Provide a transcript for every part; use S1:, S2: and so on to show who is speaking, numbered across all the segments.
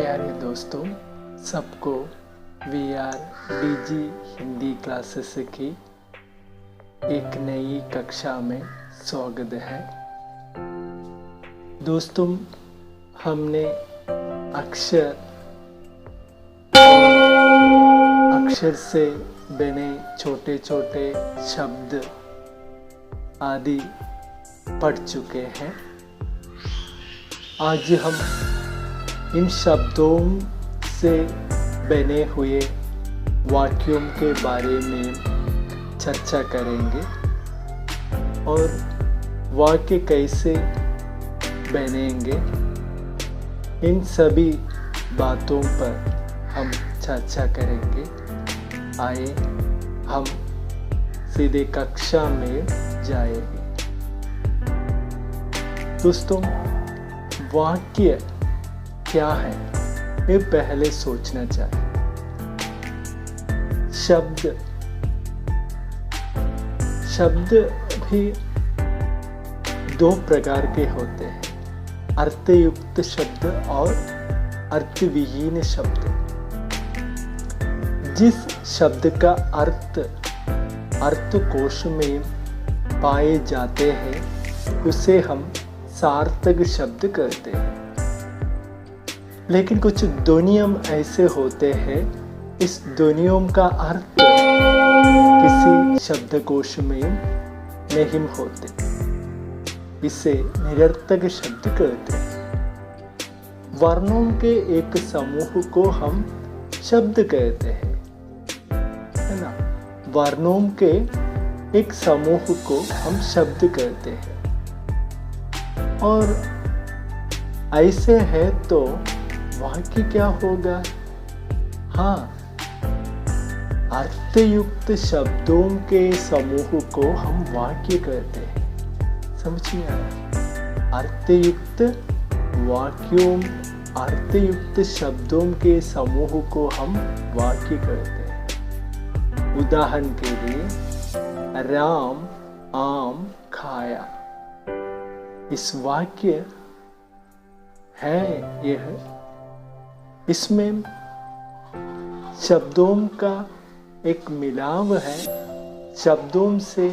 S1: प्यारे दोस्तों, सबको VRDG हिंदी क्लासेस की एक नई कक्षा में स्वागत है। दोस्तों, हमने अक्षर से बने छोटे छोटे शब्द आदि पढ़ चुके हैं। आज हम इन शब्दों से बने हुए वाक्यों के बारे में चर्चा करेंगे और वाक्य कैसे बनेंगे, इन सभी बातों पर हम चर्चा करेंगे। आइए हम सीधे कक्षा में जाएंगे। दोस्तों, वाक्य क्या है ये पहले सोचना चाहिए। शब्द भी दो प्रकार के होते हैं, अर्थयुक्त शब्द और अर्थविहीन शब्द। जिस शब्द का अर्थकोश में पाए जाते हैं उसे हम सार्थक शब्द कहते हैं। लेकिन कुछ ध्वनियम ऐसे होते हैं, इस ध्वनियों का अर्थ किसी शब्दकोश में नहीं होते, इसे निरर्थक शब्द कहते हैं। वर्णों के एक समूह को हम शब्द कहते हैं, है ना। वर्णों के एक समूह को हम शब्द कहते हैं। और ऐसे है तो वाक्य क्या होगा? हाँ, अर्थयुक्त शब्दों के समूह को हम वाक्य कहते हैं। समझ में आया? अर्थयुक्त शब्दों के समूह को हम वाक्य कहते हैं। उदाहरण के लिए, राम आम खाया, इस वाक्य है यह। इसमें शब्दों का एक मिलाव है, शब्दों से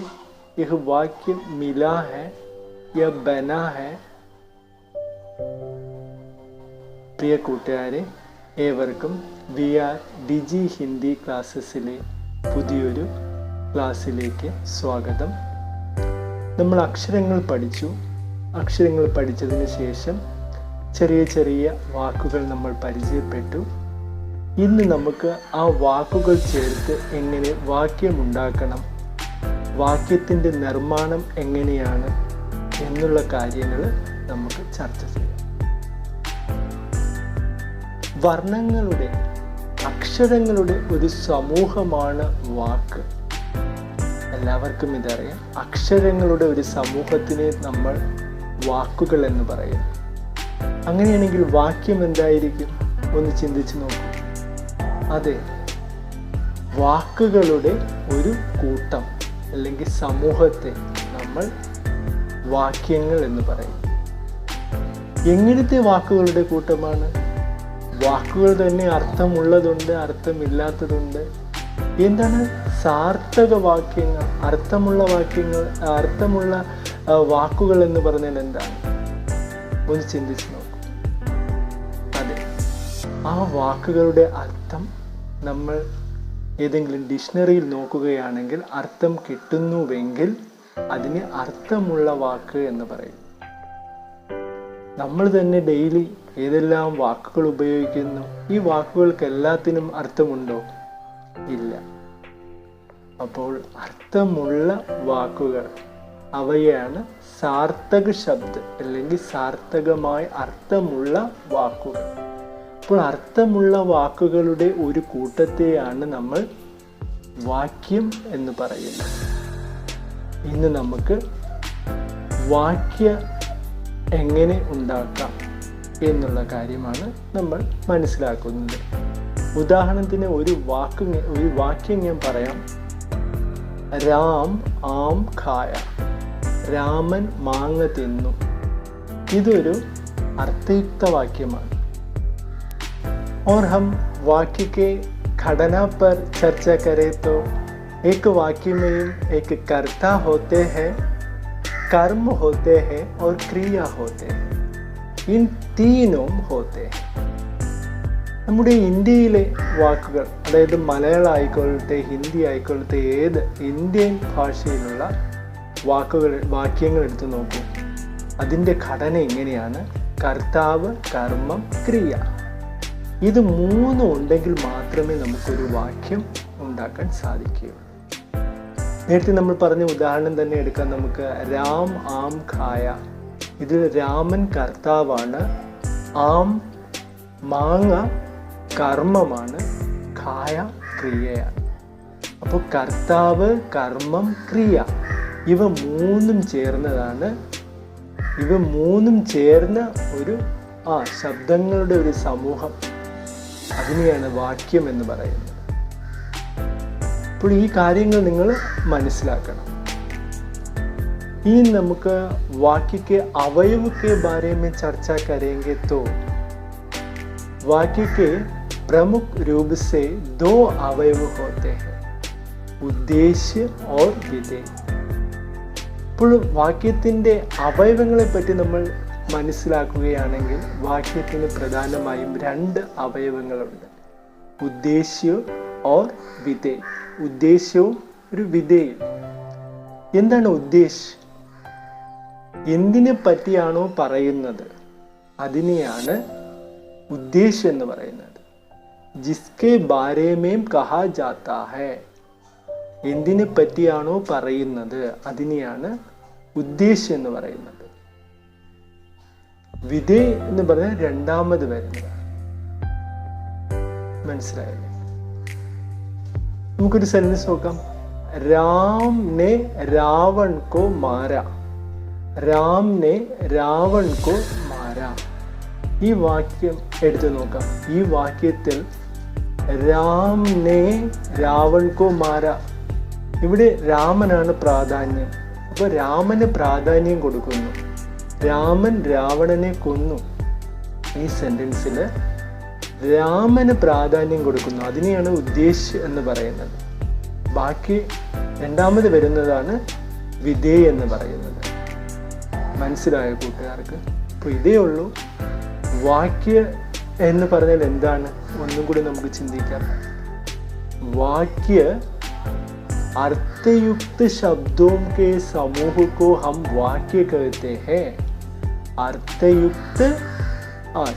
S1: यह वाक्य मिला है या बना है। പ്രിയ കൂട്ടുകാരെ, ഏവർക്കും VRDG ഹിന്ദി ക്ലാസ്സസിലെ പുതിയൊരു ക്ലാസ്സിലേക്ക് സ്വാഗതം. നമ്മൾ അക്ഷരങ്ങൾ പഠിച്ചു. അക്ഷരങ്ങൾ പഠിച്ചതിന് ശേഷം ചെറിയ ചെറിയ വാക്കുകൾ നമ്മൾ പരിചയപ്പെട്ടു. ഇന്ന് നമുക്ക് ആ വാക്കുകൾ ചേർത്ത് എങ്ങനെ വാക്യമുണ്ടാക്കണം, വാക്യത്തിൻ്റെ നിർമ്മാണം എങ്ങനെയാണ് എന്നുള്ള കാര്യങ്ങൾ നമുക്ക് ചർച്ച ചെയ്യാം. വർണ്ണങ്ങളുടെ, അക്ഷരങ്ങളുടെ ഒരു സമൂഹമാണ് വാക്ക്. എല്ലാവർക്കും ഇതറിയാം. അക്ഷരങ്ങളുടെ ഒരു സമൂഹത്തിനെ നമ്മൾ വാക്കുകൾ എന്ന് പറയുന്നു. അങ്ങനെയാണെങ്കിൽ വാക്യം എന്തായിരിക്കും? ഒന്ന് ചിന്തിച്ചു നോക്കൂ. അതെ, വാക്കുകളുടെ ഒരു കൂട്ടം അല്ലെങ്കിൽ സമൂഹത്തെ നമ്മൾ വാക്യങ്ങൾ എന്ന് പറയും. എങ്ങനത്തെ വാക്കുകളുടെ കൂട്ടമാണ്? വാക്കുകൾ തന്നെ അർത്ഥമുള്ളതുണ്ട്, അർത്ഥമില്ലാത്തതുണ്ട്. എന്താണ് സാർത്ഥക വാക്യങ്ങൾ, അർത്ഥമുള്ള വാക്യങ്ങൾ, അർത്ഥമുള്ള വാക്കുകൾ എന്ന് പറഞ്ഞാൽ എന്താണ്? ഒന്ന് ചിന്തിച്ചു നോക്കൂ. അതെ, ആ വാക്കുകളുടെ അർത്ഥം നമ്മൾ ഏതെങ്കിലും ഡിക്ഷണറിയിൽ നോക്കുകയാണെങ്കിൽ അർത്ഥം കിട്ടുന്നുവെങ്കിൽ അതിന് അർത്ഥമുള്ള വാക്ക് എന്ന് പറയും. നമ്മൾ തന്നെ ഡെയിലി ഏതെല്ലാം വാക്കുകൾ ഉപയോഗിക്കുന്നു? ഈ വാക്കുകൾക്ക് എല്ലാത്തിനും അർത്ഥമുണ്ടോ? ഇല്ല. അപ്പോൾ അർത്ഥമുള്ള വാക്കുകൾ, അവയാണ് സാർത്ഥക ശബ്ദം അല്ലെങ്കിൽ സാർത്ഥകമായ അർത്ഥമുള്ള വാക്കുകൾ. അപ്പോൾ അർത്ഥമുള്ള വാക്കുകളുടെ ഒരു കൂട്ടത്തെയാണ് നമ്മൾ വാക്യം എന്ന് പറയുന്നത്. ഇന്ന് നമുക്ക് വാക്യ എങ്ങനെ ഉണ്ടാക്കാം എന്നുള്ള കാര്യമാണ് നമ്മൾ മനസ്സിലാക്കുന്നത്. ഉദാഹരണത്തിന് ഒരു വാക്യം ഞാൻ പറയാം. രാം ആം ഖായ, രാമൻ മാങ്ങ തിന്നു. ഇതൊരു അർത്ഥയുക്ത വാക്യമാണ്. और हम वाक्य के घटना पर चर्चा करें तो एक वाक्य में एक कर्ता होते हैं, कर्म होते हैं और क्रिया होते हैं. इन तीनों होते हैं. നമ്മുടെ ഇന്ത്യയിലെ വാക്കുകൾ, അതായത് മലയാളം ആയിക്കൊള്ളട്ടെ, ഹിന്ദി ആയിക്കൊള്ളട്ടെ, ഏത് ഇന്ത്യൻ ഭാഷയിലുള്ള വാക്യങ്ങൾ എടുത്തു നോക്കൂ. അതിൻ്റെ ഘടന എങ്ങനെയാണ്? കർത്താവ്, കർമ്മം, ക്രിയ. ഇത് മൂന്നും ഉണ്ടെങ്കിൽ മാത്രമേ നമുക്കൊരു വാക്യം ഉണ്ടാക്കാൻ സാധിക്കുകയുള്ളൂ. നേരത്തെ നമ്മൾ പറഞ്ഞ ഉദാഹരണം തന്നെ എടുക്കാം നമുക്ക്. രാം ആം ഖായ. ഇതിൽ രാമൻ കർത്താവാണ്, ആം മാങ്ങ കർമ്മമാണ്, ഖായ ക്രിയയാണ്. അപ്പോൾ കർത്താവ്, കർമ്മം, ക്രിയ ഇവ മൂന്നും ചേർന്നതാണ്. ഇവ മൂന്നും ചേർന്ന ഒരു ശബ്ദങ്ങളുടെ ഒരു സമൂഹം, അതിനെയാണ് വാക്യം എന്ന് പറയുന്നത്. അപ്പോൾ ഈ കാര്യങ്ങൾ നിങ്ങൾ മനസ്സിലാക്കണം. ഇനി നമുക്ക് वाक्य के अवयव के बारे में चर्चा करेंगे तो वाक्य के प्रमुख रूप से दो अवयव होते हैं, उद्देश्य और विधेय. ഇപ്പോൾ വാക്യത്തിൻ്റെ അവയവങ്ങളെ പറ്റി നമ്മൾ മനസ്സിലാക്കുകയാണെങ്കിൽ വാക്യത്തിന് പ്രധാനമായും രണ്ട് അവയവങ്ങളുണ്ട്, ഉദ്ദേശ്യവും ഓർ വിധേയ്. ഉദ്ദേശ്യവും ഒരു വിധേയും. എന്താണ് ഉദ്ദേശ്യം? എന്തിനെ പറ്റിയാണോ പറയുന്നത് അതിനെയാണ് ഉദ്ദേശ്യം എന്ന് പറയുന്നത്. ജിസ്കെ ബാരേമേം കഹാ ജാത്താ ഹൈ. എന്തിനെ പറ്റിയാണോ പറയുന്നത് അതിനെയാണ് ഉദ്ദേശ്യം എന്ന് പറയുന്നത്. വിധേയ് എന്ന് പറഞ്ഞാൽ രണ്ടാമത് വരുന്നതാണ്. മനസ്സിലായില്ലേ? നമുക്കൊരു സെന്റൻസ് നോക്കാം. राम ने रावण को मारा. राम ने रावण को मारा. ഈ വാക്യം എടുത്തു നോക്കാം. ഈ വാക്യത്തിൽ രാം നെ രാവൺ കോ മാര. ഇവിടെ രാമനാണ് പ്രാധാന്യം. അപ്പോൾ രാമന് പ്രാധാന്യം കൊടുക്കുന്നു. രാമൻ രാവണനെ കൊന്നു. ഈ സെന്റൻസിൽ രാമന് പ്രാധാന്യം കൊടുക്കുന്നു. അതിനെയാണ് ഉദ്ദേശ്യം എന്ന് പറയുന്നത്. ബാക്കി രണ്ടാമത് വരുന്നതാണ് വിധേയ് എന്ന് പറയുന്നത്. മനസ്സിലായ കൂട്ടുകാർക്ക്? അപ്പോൾ ഇതേ ഉള്ളൂ. വാക്യ എന്ന് പറഞ്ഞാൽ എന്താണ്? ഒന്നും കൂടി നമുക്ക് ചിന്തിക്കാം. वाक्य अर्थयुक्त शब्दों के समूह को हम वाक्य कहते हैं. अर्थयुक्त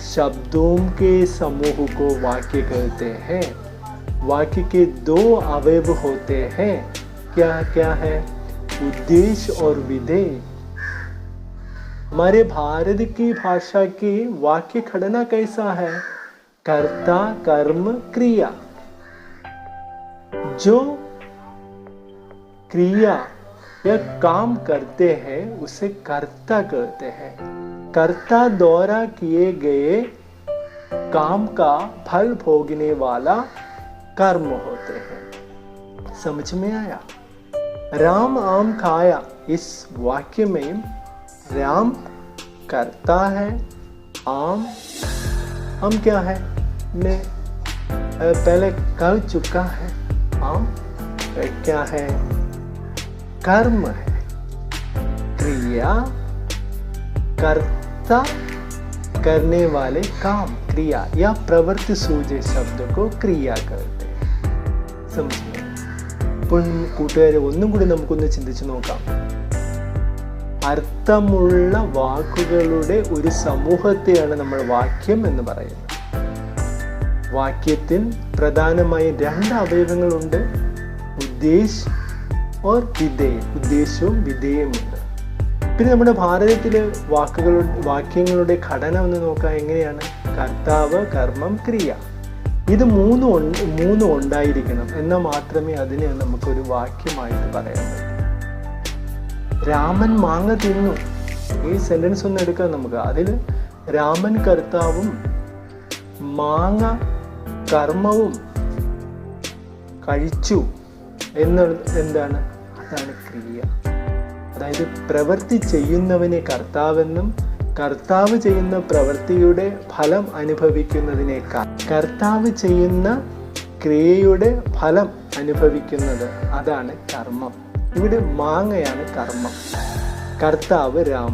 S1: शब्दों के समूह को वाक्य कहते हैं. वाक्य के दो अवयव होते हैं. क्या क्या है? उद्देश्य और विधेय. हमारे भारत की भाषा की वाक्य घटना कैसा है? कर्ता, कर्म, क्रिया. जो क्रिया या काम करते हैं उसे कर्ता कहते हैं. कर्ता द्वारा किए गए काम का फल भोगने वाला कर्म होते हैं. समझ में आया? राम आम खाया. इस वाक्य में राम कर्ता है, आम क्या है? ने पहले कह चुका है. आम क्या है? कर्म है. क्रिया कर्ता करने वाले काम, क्रिया या प्रवृत्ति सूचे शब्द को क्रिया कहते हैं. समझ में? ഇപ്പോൾ കൂട്ടുകാരെ ഒന്നും കൂടി നമുക്കൊന്ന് ചിന്തിച്ചു നോക്കാം. അർത്ഥമുള്ള വാക്കുകളുടെ ഒരു സമൂഹത്തെയാണ് നമ്മൾ വാക്യം എന്ന് പറയുന്നത്. വാക്യത്തിൽ പ്രധാനമായും രണ്ട് അവയവങ്ങളുണ്ട്, ഉദ്ദേശ്യ ഓർ വിധേയ്. ഉദ്ദേശ്യവും വിധേയമുണ്ട്. പിന്നെ നമ്മുടെ ഭാരതത്തിലെ വാക്യങ്ങളുടെ ഘടന ഒന്ന് നോക്കാം. എങ്ങനെയാണ്? കർത്താവ്, കർമ്മം, ക്രിയ. ഇത് മൂന്നും ഉണ്ടായിരിക്കണം. എന്നാൽ മാത്രമേ അതിനെ നമുക്കൊരു വാക്യമായിട്ട് പറയാൻ പറ്റൂ. രാമൻ മാങ്ങ തിന്നു. ഈ സെന്റൻസ് ഒന്ന് എടുക്കാം നമുക്ക്. അതിൽ രാമൻ കർത്താവും മാങ്ങ കർമ്മവും കഴിച്ചു എന്നുള്ളത് എന്താണ്? അതാണ് ക്രിയ. അതായത് പ്രവൃത്തി ചെയ്യുന്നവനെ കർത്താവെന്നും കർത്താവ് ചെയ്യുന്ന പ്രവൃത്തിയുടെ ഫലം അനുഭവിക്കുന്നതിനേക്കാൾ കർത്താവ് ചെയ്യുന്ന ക്രിയയുടെ ഫലം അനുഭവിക്കുന്നത്, അതാണ് കർമ്മം. ഇവിടെ മാങ്ങയാണ് കർമ്മം. കർത്താവ് രാം.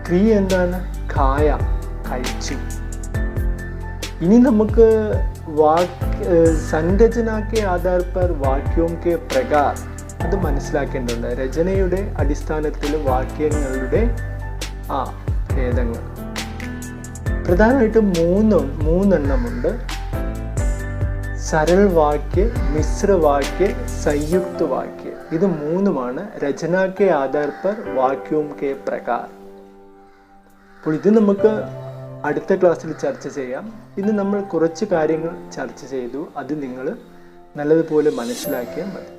S1: ക്രിയ എന്താണ്? ഖായ, കഴിച്ചു. ഇനി നമുക്ക് संरचना के आधार पर वाक्यों के प्रकार അത് മനസ്സിലാക്കേണ്ടതുണ്ട്. രചനയുടെ അടിസ്ഥാനത്തിൽ വാക്യങ്ങളുടെ ഭേദങ്ങൾ പ്രധാനമായിട്ടും മൂന്നെണ്ണമുണ്ട്. सरल वाक्य, मिश्र वाक्य, संयुक्त वाक्य. ഇത് മൂന്നുമാണ് രചന के आधार पर वाक्यों के प्रकार. അപ്പോൾ ഇത് നമുക്ക് അടുത്ത ക്ലാസ്സിൽ ചർച്ച ചെയ്യാം. ഇന്ന് നമ്മൾ കുറച്ച് കാര്യങ്ങൾ ചർച്ച ചെയ്തു. അത് നിങ്ങൾ നല്ലതുപോലെ മനസ്സിലാക്കിയാൽ മതി.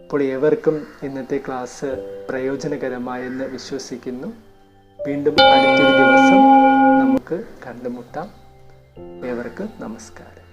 S1: അപ്പോൾ ഏവർക്കും ഇന്നത്തെ ക്ലാസ് പ്രയോജനകരമായെന്ന് വിശ്വസിക്കുന്നു. വീണ്ടും അടുത്തൊരു ദിവസം നമുക്ക് കണ്ടുമുട്ടാം. ഏവർക്കും നമസ്കാരം.